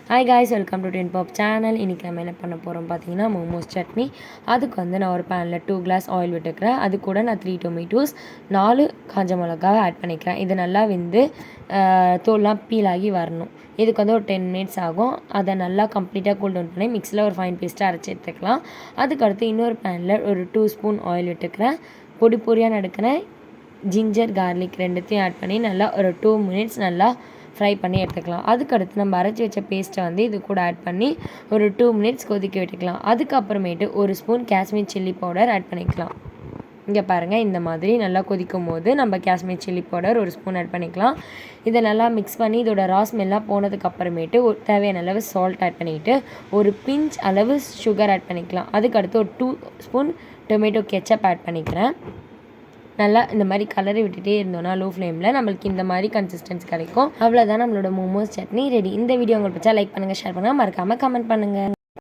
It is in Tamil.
Hi guys, welcome to ten pop channel. இன்றைக்கி நம்ம என்ன பண்ண போகிறோம் பார்த்தீங்கன்னா, மோமோஸ் சட்னி. அதுக்கு நான் ஒரு பேனில் 2 கிளாஸ் ஆயில் விட்டுக்கிறேன். அது கூட நான் 3 டொமேட்டோஸ் 4 காஞ்ச மிளகாவை ஆட் பண்ணிக்கிறேன். இது நல்லா தோல்லாம் பீல் ஆகி வரணும். இதுக்கு ஒரு 10 மினிட்ஸ் ஆகும். அதை நல்லா கம்ப்ளீட்டாக கூல் டவுன் பண்ணி மிக்ஸியில் ஒரு ஃபைன் பேஸ்ட்டாக அரைச்சி எடுத்துக்கலாம். அதுக்கடுத்து இன்னொரு பேனில் ஒரு 2 ஸ்பூன் ஆயில் விட்டுக்கிறேன். பொடியாக நடுக்கிறேன் ஜிஞ்சர் கார்லிக் ரெண்டுத்தையும் ஆட் பண்ணி நல்லா ஒரு 2 மினிட்ஸ் நல்லா ஃப்ரை பண்ணி எடுத்துக்கலாம். அதுக்கடுத்து நம்ம அரைச்சி வச்ச பேஸ்ட்டை இது கூட ஆட் பண்ணி ஒரு 2 மினிட்ஸ் கொதிக்க விட்டுக்கலாம். அதுக்கப்புறமேட்டு ஒரு spoon Kashmir chilli powder add பண்ணிக்கலாம். இங்கே பாருங்கள், இந்த மாதிரி நல்லா கொதிக்கும் போது நம்ம காஷ்மீர் சில்லி பவுடர் ஒரு ஸ்பூன் ஆட் பண்ணிக்கலாம். இதை நல்லா மிக்ஸ் பண்ணி இதோட ரா ஸ்மெல்லாம் போனதுக்கப்புறமேட்டு தேவையான அளவு சால்ட் ஆட் பண்ணிவிட்டு ஒரு பிஞ்ச் அளவு சுகர் ஆட் பண்ணிக்கலாம். அதுக்கடுத்து ஒரு 2 ஸ்பூன் டொமேட்டோ கெச்சப் ஆட் பண்ணிக்கிறேன். நல்லா இந்த மாதிரி கலரி விட்டுட்டே இருந்தோம்னா லோ ஃப்ளேமில் நம்மளுக்கு இந்த மாதிரி கன்சிஸ்டன்சி கிடைக்கும். அவ்வளோதான், நம்மளோட மோமோஸ் சட்னி ரெடி. இந்த வீடியோ உங்களுக்கு பிடிச்சா லைக் பண்ணுங்கள், ஷேர் பண்ணுங்கள், மறக்காமல் கமெண்ட் பண்ணுங்கள்.